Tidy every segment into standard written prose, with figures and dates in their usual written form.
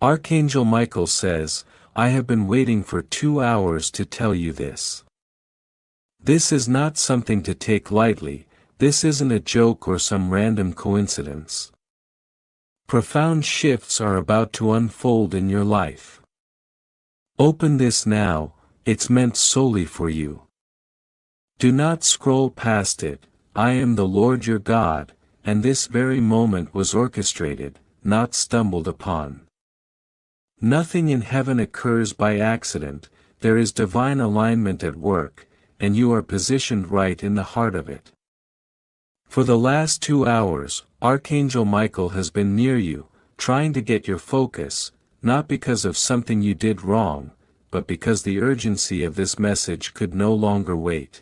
Archangel Michael says, I have been waiting for 2 hours to tell you this. This is not something to take lightly, this isn't a joke or some random coincidence. Profound shifts are about to unfold in your life. Open this now, it's meant solely for you. Do not scroll past it. I am the Lord your God, and this very moment was orchestrated, not stumbled upon. Nothing in heaven occurs by accident, there is divine alignment at work, and you are positioned right in the heart of it. For the last 2 hours, Archangel Michael has been near you, trying to get your focus, not because of something you did wrong, but because the urgency of this message could no longer wait.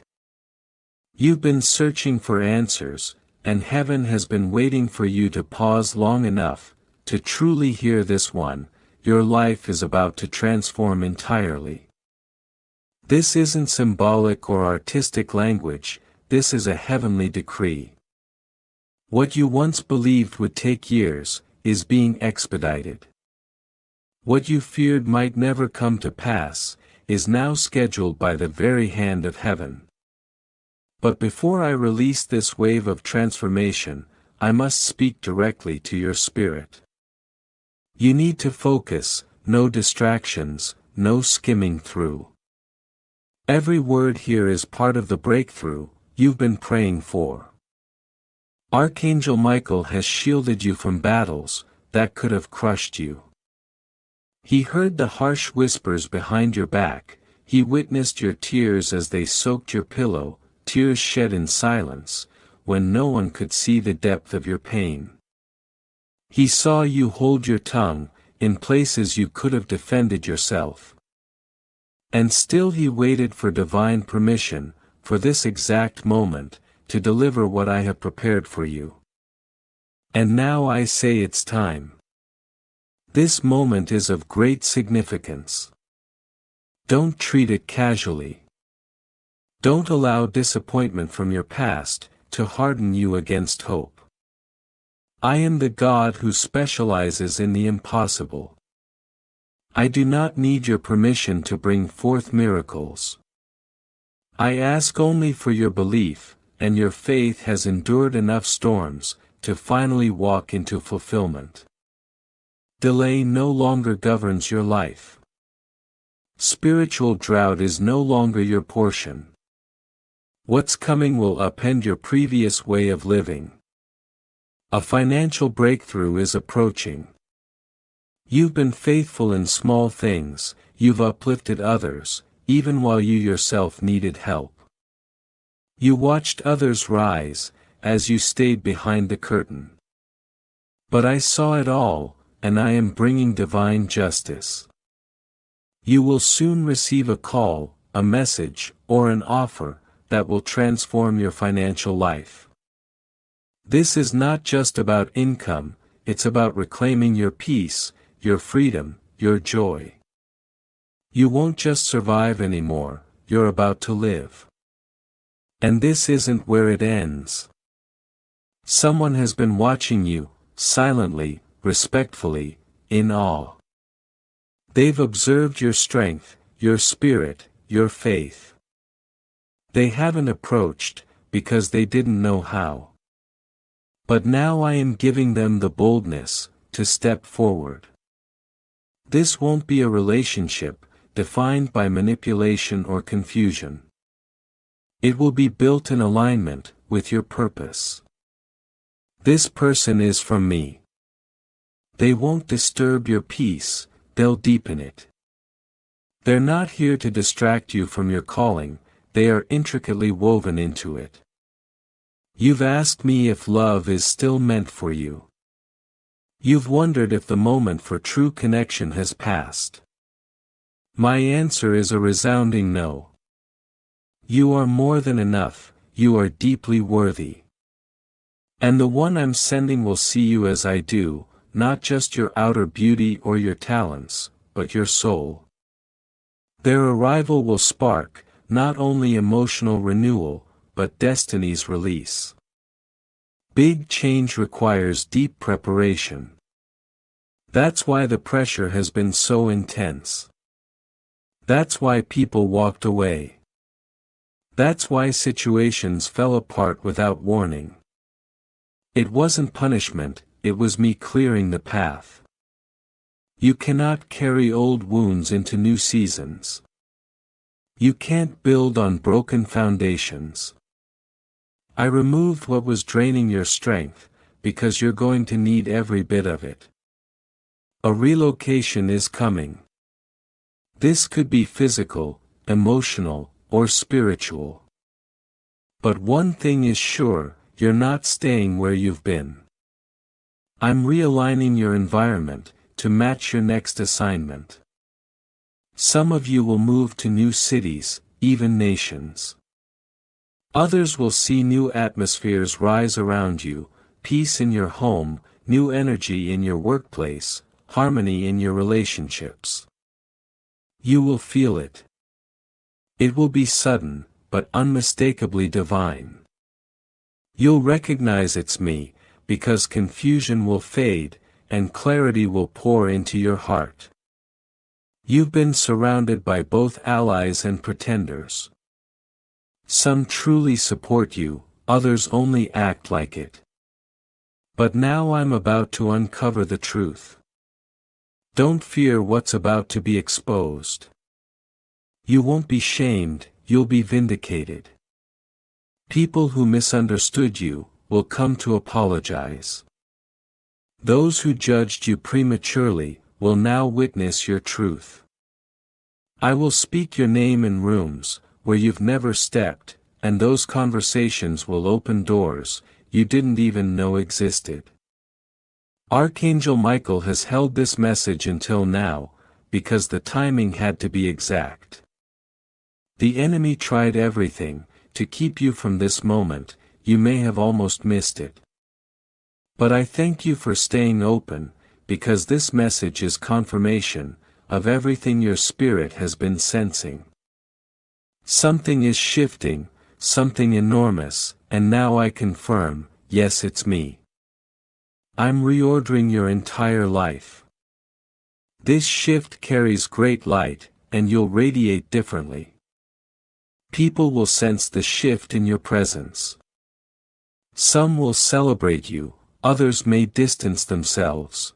You've been searching for answers, and heaven has been waiting for you to pause long enough, to truly hear this one. Your life is about to transform entirely. This isn't symbolic or artistic language, this is a heavenly decree. What you once believed would take years, is being expedited. What you feared might never come to pass, is now scheduled by the very hand of heaven. But before I release this wave of transformation, I must speak directly to your spirit. You need to focus, no distractions, no skimming through. Every word here is part of the breakthrough you've been praying for. Archangel Michael has shielded you from battles that could have crushed you. He heard the harsh whispers behind your back, he witnessed your tears as they soaked your pillow, tears shed in silence, when no one could see the depth of your pain. He saw you hold your tongue, in places you could have defended yourself. And still he waited for divine permission, for this exact moment, to deliver what I have prepared for you. And now I say it's time. This moment is of great significance. Don't treat it casually. Don't allow disappointment from your past to harden you against hope. I am the God who specializes in the impossible. I do not need your permission to bring forth miracles. I ask only for your belief, and your faith has endured enough storms to finally walk into fulfillment. Delay no longer governs your life. Spiritual drought is no longer your portion. What's coming will upend your previous way of living. A financial breakthrough is approaching. You've been faithful in small things, you've uplifted others, even while you yourself needed help. You watched others rise, as you stayed behind the curtain. But I saw it all, and I am bringing divine justice. You will soon receive a call, a message, or an offer, that will transform your financial life. This is not just about income, it's about reclaiming your peace, your freedom, your joy. You won't just survive anymore, you're about to live. And this isn't where it ends. Someone has been watching you, silently, respectfully, in awe. They've observed your strength, your spirit, your faith. They haven't approached, because they didn't know how. But now I am giving them the boldness, to step forward. This won't be a relationship, defined by manipulation or confusion. It will be built in alignment, with your purpose. This person is from me. They won't disturb your peace, they'll deepen it. They're not here to distract you from your calling, they are intricately woven into it. You've asked me if love is still meant for you. You've wondered if the moment for true connection has passed. My answer is a resounding no. You are more than enough, you are deeply worthy. And the one I'm sending will see you as I do, not just your outer beauty or your talents, but your soul. Their arrival will spark, not only emotional renewal, but destiny's release. Big change requires deep preparation. That's why the pressure has been so intense. That's why people walked away. That's why situations fell apart without warning. It wasn't punishment, it was me clearing the path. You cannot carry old wounds into new seasons. You can't build on broken foundations. I removed what was draining your strength, because you're going to need every bit of it. A relocation is coming. This could be physical, emotional, or spiritual. But one thing is sure, you're not staying where you've been. I'm realigning your environment, to match your next assignment. Some of you will move to new cities, even nations. Others will see new atmospheres rise around you, peace in your home, new energy in your workplace, harmony in your relationships. You will feel it. It will be sudden, but unmistakably divine. You'll recognize it's me, because confusion will fade, and clarity will pour into your heart. You've been surrounded by both allies and pretenders. Some truly support you, others only act like it. But now I'm about to uncover the truth. Don't fear what's about to be exposed. You won't be shamed, you'll be vindicated. People who misunderstood you will come to apologize. Those who judged you prematurely will now witness your truth. I will speak your name in rooms where you've never stepped, and those conversations will open doors you didn't even know existed. Archangel Michael has held this message until now, because the timing had to be exact. The enemy tried everything to keep you from this moment, you may have almost missed it. But I thank you for staying open, because this message is confirmation of everything your spirit has been sensing. Something is shifting, something enormous, and now I confirm, yes, it's me. I'm reordering your entire life. This shift carries great light, and you'll radiate differently. People will sense the shift in your presence. Some will celebrate you, others may distance themselves.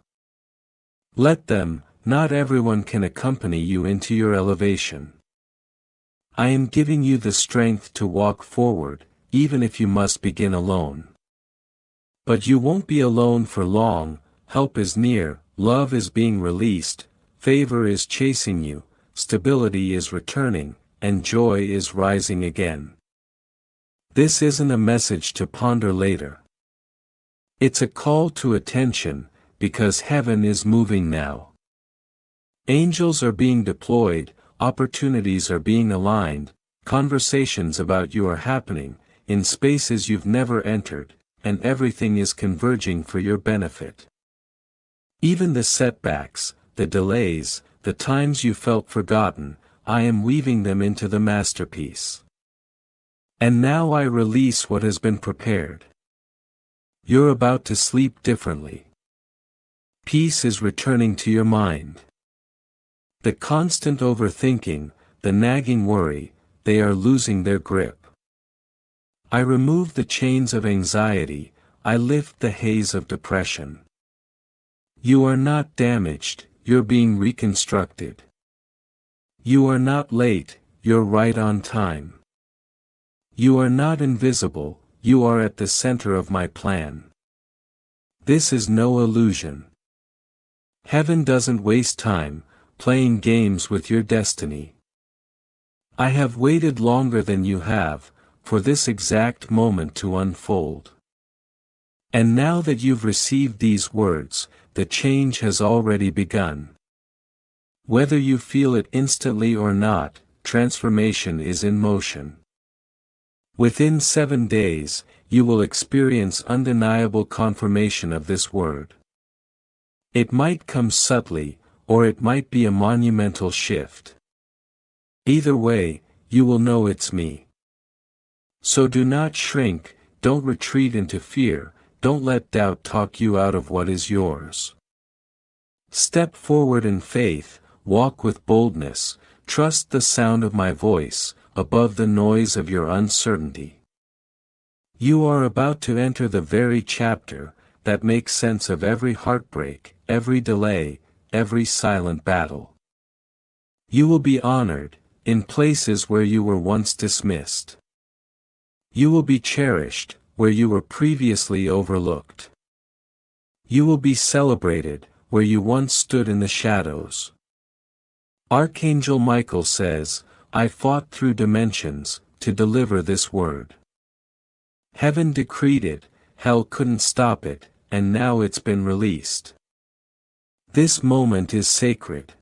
Let them, not everyone can accompany you into your elevation. I am giving you the strength to walk forward, even if you must begin alone. But you won't be alone for long, help is near, love is being released, favor is chasing you, stability is returning, and joy is rising again. This isn't a message to ponder later. It's a call to attention, because heaven is moving now. Angels are being deployed, opportunities are being aligned, conversations about you are happening, in spaces you've never entered, and everything is converging for your benefit. Even the setbacks, the delays, the times you felt forgotten, I am weaving them into the masterpiece. And now I release what has been prepared. You're about to sleep differently. Peace is returning to your mind. The constant overthinking, the nagging worry, they are losing their grip. I remove the chains of anxiety, I lift the haze of depression. You are not damaged, you're being reconstructed. You are not late, you're right on time. You are not invisible, you are at the center of my plan. This is no illusion. Heaven doesn't waste time, playing games with your destiny. I have waited longer than you have, for this exact moment to unfold. And now that you've received these words, the change has already begun. Whether you feel it instantly or not, transformation is in motion. Within 7 days, you will experience undeniable confirmation of this word. It might come subtly, or it might be a monumental shift. Either way, you will know it's me. So do not shrink, don't retreat into fear, don't let doubt talk you out of what is yours. Step forward in faith, walk with boldness, trust the sound of my voice, above the noise of your uncertainty. You are about to enter the very chapter that makes sense of every heartbreak, every delay, every silent battle. You will be honored, in places where you were once dismissed. You will be cherished, where you were previously overlooked. You will be celebrated, where you once stood in the shadows. Archangel Michael says, I fought through dimensions, to deliver this word. Heaven decreed it, hell couldn't stop it, and now it's been released. This moment is sacred.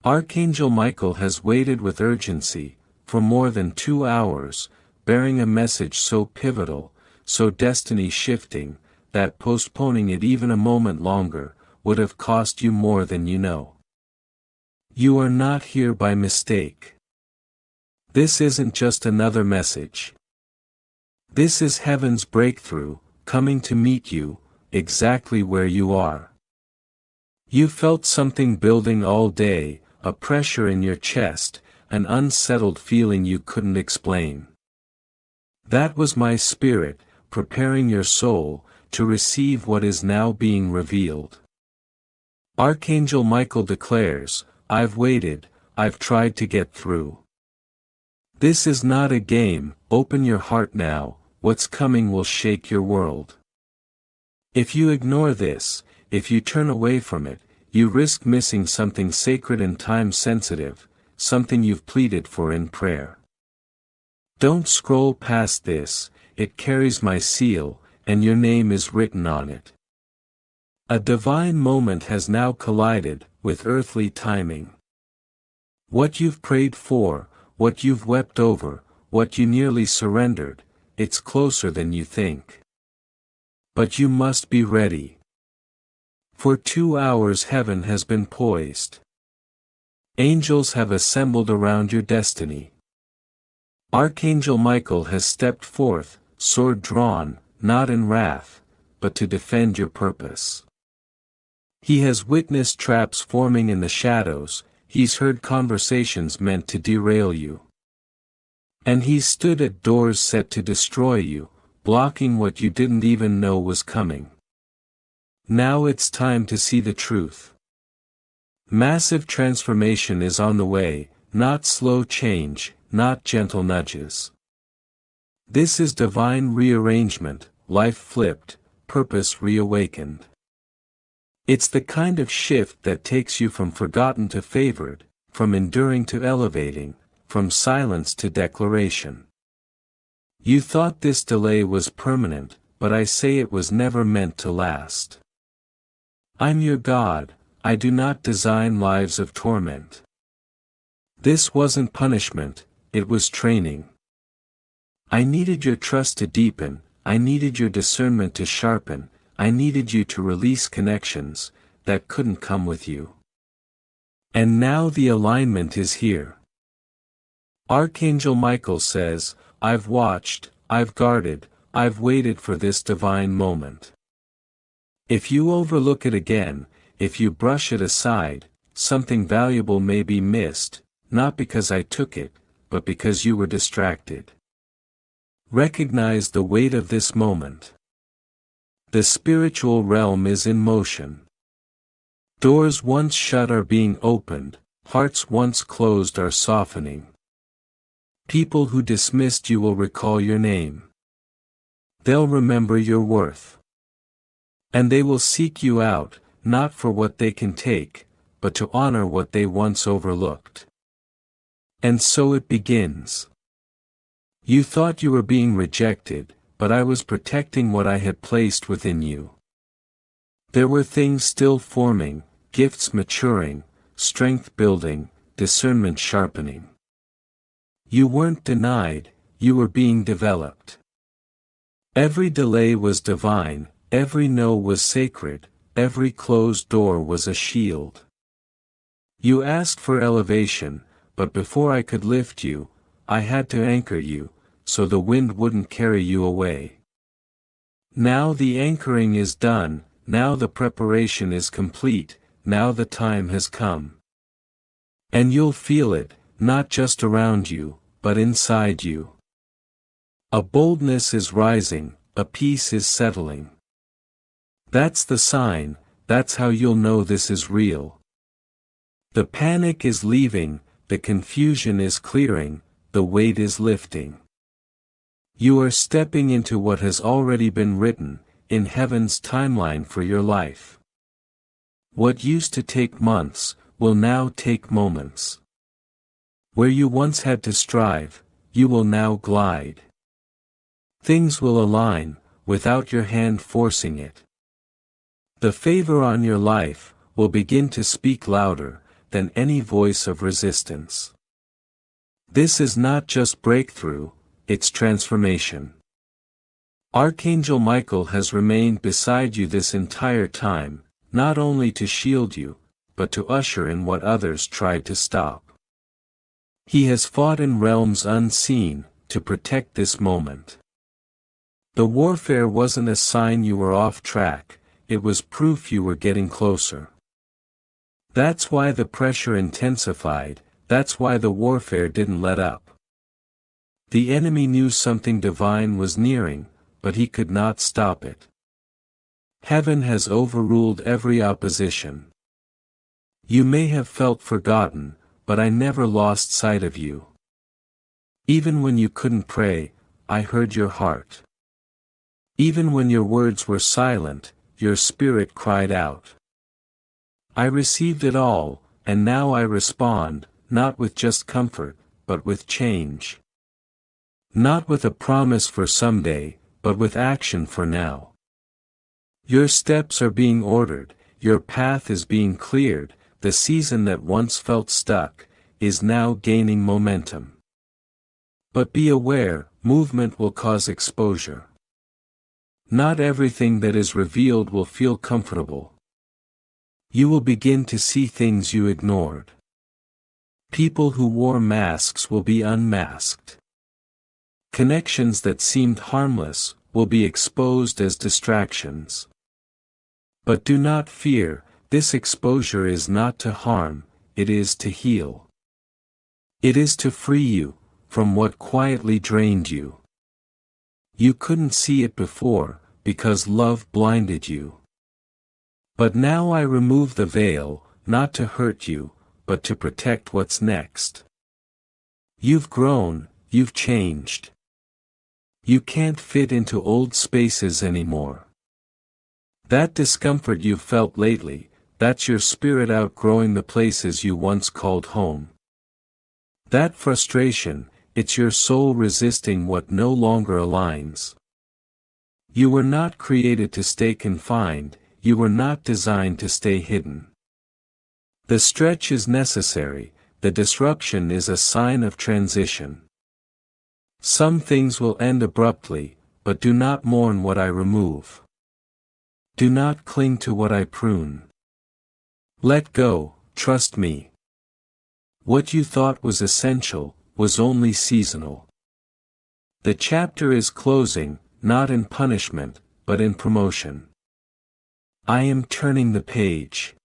Archangel Michael has waited with urgency, for more than 2 hours, bearing a message so pivotal, so destiny-shifting, that postponing it even a moment longer, would have cost you more than you know. You are not here by mistake. This isn't just another message. This is heaven's breakthrough, coming to meet you, exactly where you are. You felt something building all day, a pressure in your chest, an unsettled feeling you couldn't explain. That was my spirit, preparing your soul, to receive what is now being revealed. Archangel Michael declares, I've waited, I've tried to get through. This is not a game, open your heart now, what's coming will shake your world. If you ignore this, if you turn away from it, you risk missing something sacred and time-sensitive, something you've pleaded for in prayer. Don't scroll past this, it carries my seal, and your name is written on it. A divine moment has now collided with earthly timing. What you've prayed for, what you've wept over, what you nearly surrendered, it's closer than you think. But you must be ready. For 2 hours heaven has been poised. Angels have assembled around your destiny. Archangel Michael has stepped forth, sword drawn, not in wrath, but to defend your purpose. He has witnessed traps forming in the shadows, he's heard conversations meant to derail you. And he's stood at doors set to destroy you, blocking what you didn't even know was coming. Now it's time to see the truth. Massive transformation is on the way, not slow change, not gentle nudges. This is divine rearrangement, life flipped, purpose reawakened. It's the kind of shift that takes you from forgotten to favored, from enduring to elevating, from silence to declaration. You thought this delay was permanent, but I say it was never meant to last. I'm your God, I do not design lives of torment. This wasn't punishment, it was training. I needed your trust to deepen, I needed your discernment to sharpen, I needed you to release connections that couldn't come with you. And now the alignment is here. Archangel Michael says, I've watched, I've guarded, I've waited for this divine moment. If you overlook it again, if you brush it aside, something valuable may be missed, not because I took it, but because you were distracted. Recognize the weight of this moment. The spiritual realm is in motion. Doors once shut are being opened, hearts once closed are softening. People who dismissed you will recall your name. They'll remember your worth. And they will seek you out, not for what they can take, but to honor what they once overlooked. And so it begins. You thought you were being rejected, but I was protecting what I had placed within you. There were things still forming, gifts maturing, strength building, discernment sharpening. You weren't denied, you were being developed. Every delay was divine, every no was sacred, every closed door was a shield. You asked for elevation, but before I could lift you, I had to anchor you, so the wind wouldn't carry you away. Now the anchoring is done, now the preparation is complete, now the time has come. And you'll feel it, not just around you, but inside you. A boldness is rising, a peace is settling. That's the sign, that's how you'll know this is real. The panic is leaving, the confusion is clearing, the weight is lifting. You are stepping into what has already been written, in heaven's timeline for your life. What used to take months, will now take moments. Where you once had to strive, you will now glide. Things will align, without your hand forcing it. The favor on your life, will begin to speak louder, than any voice of resistance. This is not just breakthrough, it's transformation. Archangel Michael has remained beside you this entire time, not only to shield you, but to usher in what others tried to stop. He has fought in realms unseen, to protect this moment. The warfare wasn't a sign you were off track, it was proof you were getting closer. That's why the pressure intensified, that's why the warfare didn't let up. The enemy knew something divine was nearing, but he could not stop it. Heaven has overruled every opposition. You may have felt forgotten, but I never lost sight of you. Even when you couldn't pray, I heard your heart. Even when your words were silent, your spirit cried out. I received it all, and now I respond, not with just comfort, but with change. Not with a promise for someday, but with action for now. Your steps are being ordered, your path is being cleared, the season that once felt stuck, is now gaining momentum. But be aware, movement will cause exposure. Not everything that is revealed will feel comfortable. You will begin to see things you ignored. People who wore masks will be unmasked. Connections that seemed harmless, will be exposed as distractions. But do not fear, this exposure is not to harm, it is to heal. It is to free you, from what quietly drained you. You couldn't see it before, because love blinded you. But now I remove the veil, not to hurt you, but to protect what's next. You've grown, you've changed. You can't fit into old spaces anymore. That discomfort you've felt lately, that's your spirit outgrowing the places you once called home. That frustration, it's your soul resisting what no longer aligns. You were not created to stay confined, you were not designed to stay hidden. The stretch is necessary, the disruption is a sign of transition. Some things will end abruptly, but do not mourn what I remove. Do not cling to what I prune. Let go, trust me. What you thought was essential, was only seasonal. The chapter is closing, not in punishment, but in promotion. I am turning the page.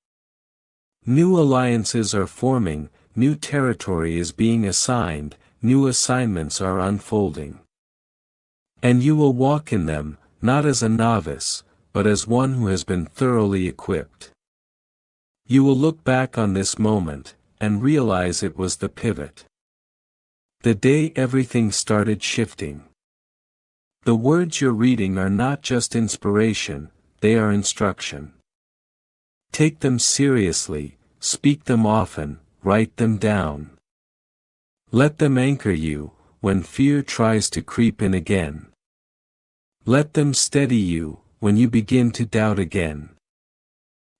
New alliances are forming, new territory is being assigned, new assignments are unfolding. And you will walk in them, not as a novice, but as one who has been thoroughly equipped. You will look back on this moment, and realize it was the pivot. The day everything started shifting. The words you're reading are not just inspiration, they are instruction. Take them seriously, speak them often, write them down. Let them anchor you, when fear tries to creep in again. Let them steady you, when you begin to doubt again.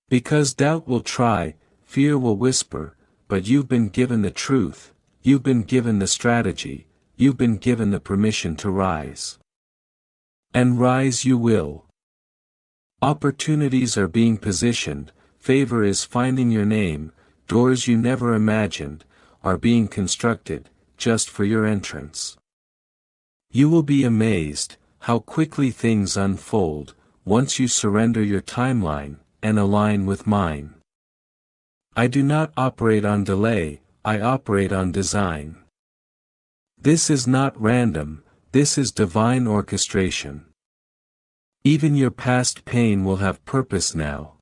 Because doubt will try, fear will whisper, but you've been given the truth, you've been given the strategy, you've been given the permission to rise. And rise you will. Opportunities are being positioned, favor is finding your name, doors you never imagined, are being constructed, just for your entrance. You will be amazed, how quickly things unfold, once you surrender your timeline, and align with mine. I do not operate on delay, I operate on design. This is not random, this is divine orchestration. Even your past pain will have purpose now.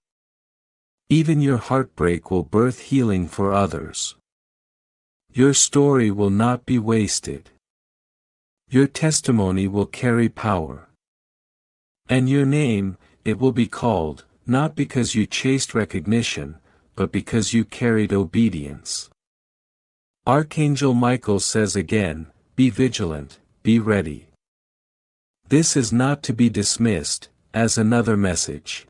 Even your heartbreak will birth healing for others. Your story will not be wasted. Your testimony will carry power. And your name, it will be called, not because you chased recognition, but because you carried obedience. Archangel Michael says again, be vigilant, be ready. This is not to be dismissed, as another message.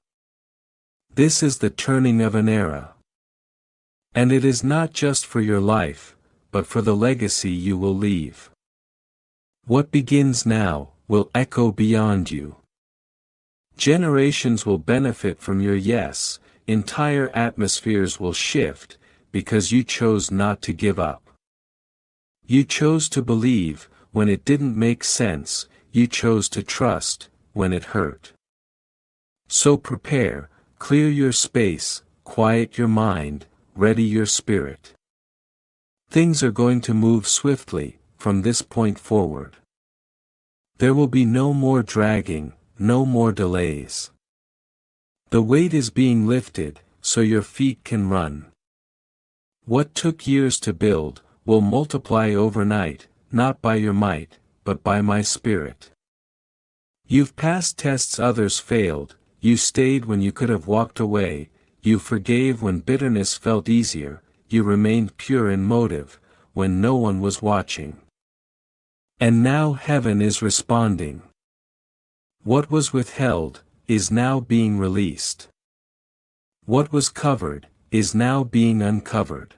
This is the turning of an era. And it is not just for your life, but for the legacy you will leave. What begins now, will echo beyond you. Generations will benefit from your yes, entire atmospheres will shift, because you chose not to give up. You chose to believe, when it didn't make sense, you chose to trust, when it hurt. So prepare, clear your space, quiet your mind, ready your spirit. Things are going to move swiftly, from this point forward. There will be no more dragging, no more delays. The weight is being lifted, so your feet can run. What took years to build, will multiply overnight, not by your might, but by my spirit. You've passed tests others failed, you stayed when you could have walked away, you forgave when bitterness felt easier, you remained pure in motive, when no one was watching. And now heaven is responding. What was withheld, is now being released. What was covered, is now being uncovered.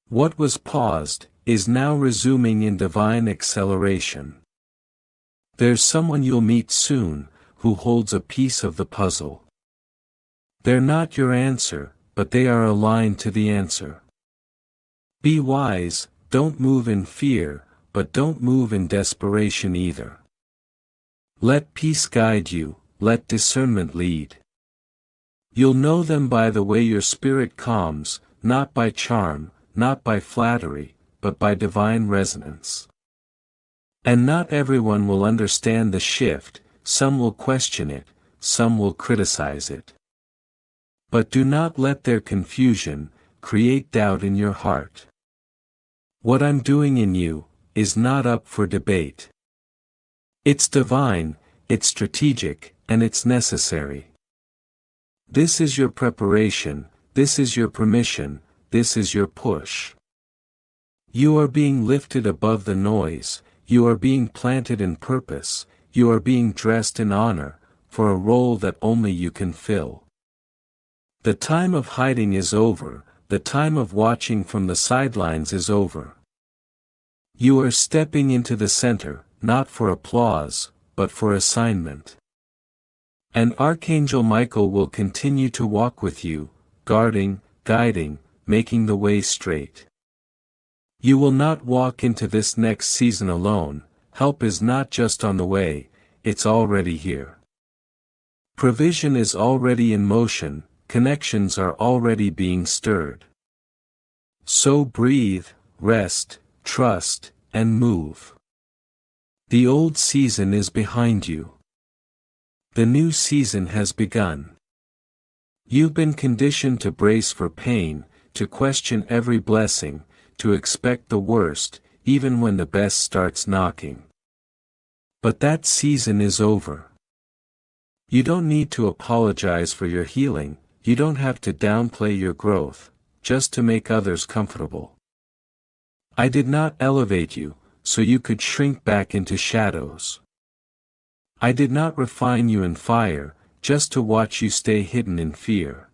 What was paused, is now resuming in divine acceleration. There's someone you'll meet soon, who holds a piece of the puzzle. They're not your answer, but they are aligned to the answer. Be wise, don't move in fear, but don't move in desperation either. Let peace guide you, let discernment lead. You'll know them by the way your spirit calms, not by charm, not by flattery, but by divine resonance. And not everyone will understand the shift, some will question it, some will criticize it. But do not let their confusion create doubt in your heart. What I'm doing in you is not up for debate. It's divine, it's strategic, and it's necessary. This is your preparation, this is your permission, this is your push. You are being lifted above the noise, you are being planted in purpose, you are being dressed in honor, for a role that only you can fill. The time of hiding is over, the time of watching from the sidelines is over. You are stepping into the center, not for applause, but for assignment. And Archangel Michael will continue to walk with you, guarding, guiding, making the way straight. You will not walk into this next season alone, help is not just on the way, it's already here. Provision is already in motion, connections are already being stirred. So breathe, rest, trust, and move. The old season is behind you. The new season has begun. You've been conditioned to brace for pain, to question every blessing, to expect the worst, even when the best starts knocking. But that season is over. You don't need to apologize for your healing, you don't have to downplay your growth, just to make others comfortable. I did not elevate you, so you could shrink back into shadows. I did not refine you in fire, just to watch you stay hidden in fear.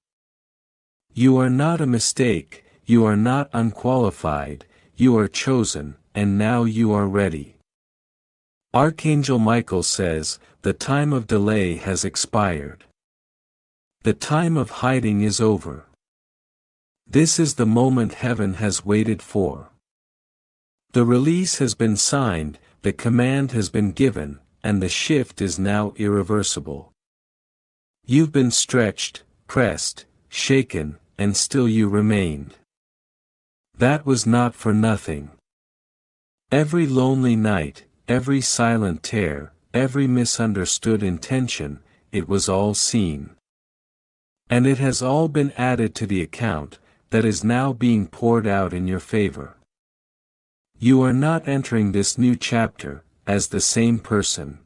You are not a mistake, you are not unqualified, you are chosen, and now you are ready. Archangel Michael says, the time of delay has expired. The time of hiding is over. This is the moment heaven has waited for. The release has been signed, the command has been given, and the shift is now irreversible. You've been stretched, pressed, shaken, and still you remained. That was not for nothing. Every lonely night, every silent tear, every misunderstood intention, it was all seen. And it has all been added to the account, that is now being poured out in your favor. You are not entering this new chapter, as the same person.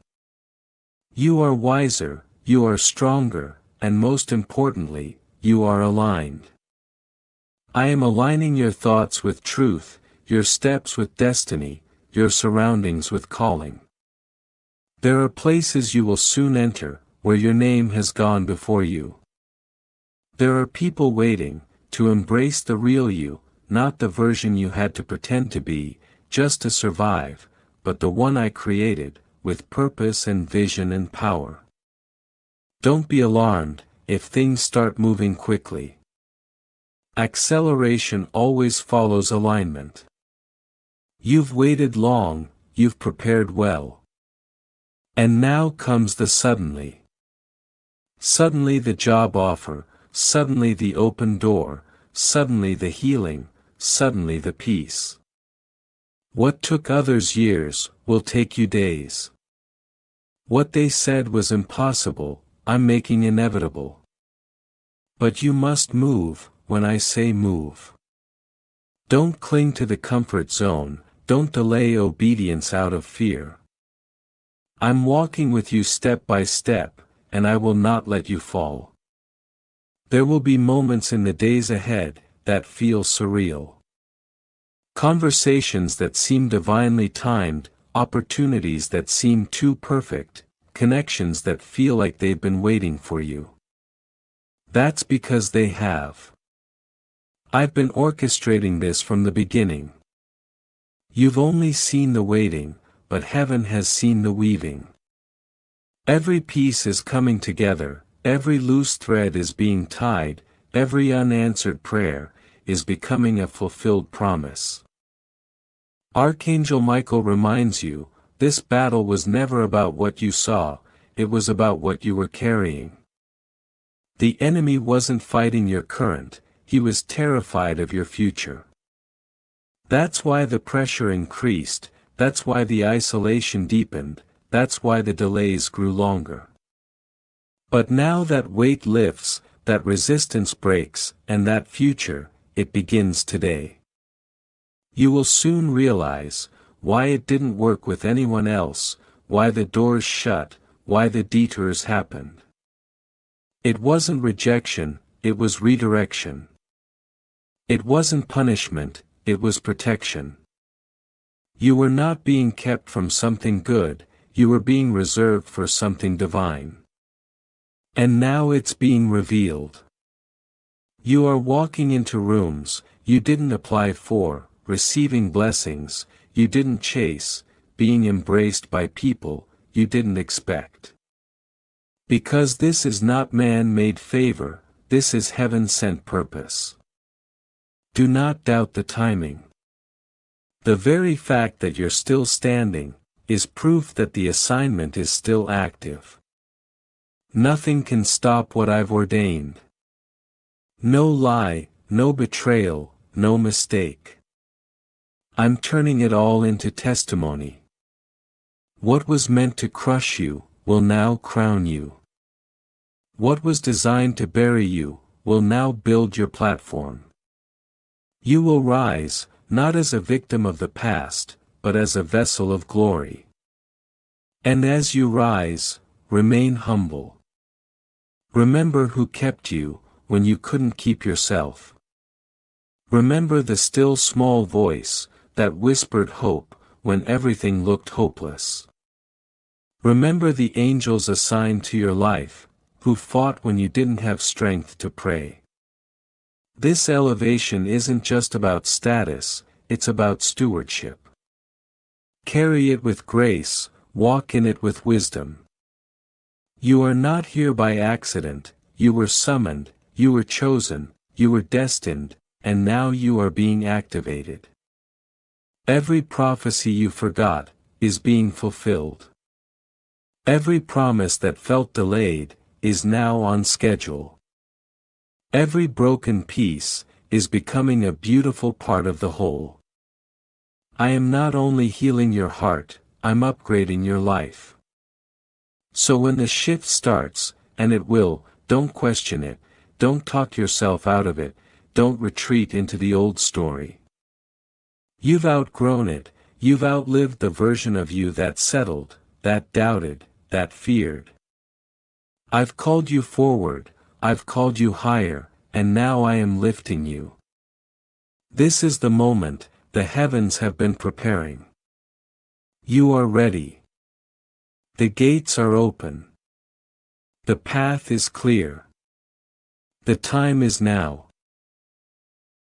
You are wiser, you are stronger, and most importantly, you are aligned. I am aligning your thoughts with truth, your steps with destiny, your surroundings with calling. There are places you will soon enter, where your name has gone before you. There are people waiting, to embrace the real you, not the version you had to pretend to be, just to survive, but the one I created, with purpose and vision and power. Don't be alarmed, if things start moving quickly. Acceleration always follows alignment. You've waited long, you've prepared well. And now comes the suddenly. Suddenly the job offer, suddenly the open door, suddenly the healing, suddenly the peace. What took others years, will take you days. What they said was impossible, I'm making inevitable. But you must move, when I say move. Don't cling to the comfort zone, don't delay obedience out of fear. I'm walking with you step by step, and I will not let you fall. There will be moments in the days ahead, that feel surreal. Conversations that seem divinely timed, opportunities that seem too perfect, connections that feel like they've been waiting for you. That's because they have. I've been orchestrating this from the beginning. You've only seen the waiting, but heaven has seen the weaving. Every piece is coming together, every loose thread is being tied, every unanswered prayer is becoming a fulfilled promise. Archangel Michael reminds you, this battle was never about what you saw, it was about what you were carrying. The enemy wasn't fighting your current, he was terrified of your future. That's why the pressure increased, that's why the isolation deepened, that's why the delays grew longer. But now that weight lifts, that resistance breaks, and that future, it begins today. You will soon realize, why it didn't work with anyone else, why the doors shut, why the detours happened. It wasn't rejection, it was redirection. It wasn't punishment, it was protection. You were not being kept from something good, you were being reserved for something divine. And now it's being revealed. You are walking into rooms you didn't apply for, receiving blessings you didn't chase, being embraced by people you didn't expect. Because this is not man-made favor, this is heaven-sent purpose. Do not doubt the timing. The very fact that you're still standing, is proof that the assignment is still active. Nothing can stop what I've ordained. No lie, no betrayal, no mistake. I'm turning it all into testimony. What was meant to crush you, will now crown you. What was designed to bury you, will now build your platform. You will rise, not as a victim of the past, but as a vessel of glory. And as you rise, remain humble. Remember who kept you, when you couldn't keep yourself. Remember the still small voice, that whispered hope, when everything looked hopeless. Remember the angels assigned to your life, who fought when you didn't have strength to pray. This elevation isn't just about status, it's about stewardship. Carry it with grace, walk in it with wisdom. You are not here by accident, you were summoned, you were chosen, you were destined, and now you are being activated. Every prophecy you forgot, is being fulfilled. Every promise that felt delayed, is now on schedule. Every broken piece is becoming a beautiful part of the whole. I am not only healing your heart, I'm upgrading your life. So when the shift starts, and it will, don't question it, don't talk yourself out of it, don't retreat into the old story. You've outgrown it, you've outlived the version of you that settled, that doubted, that feared. I've called you forward, I've called you higher, and now I am lifting you. This is the moment the heavens have been preparing. You are ready. The gates are open. The path is clear. The time is now.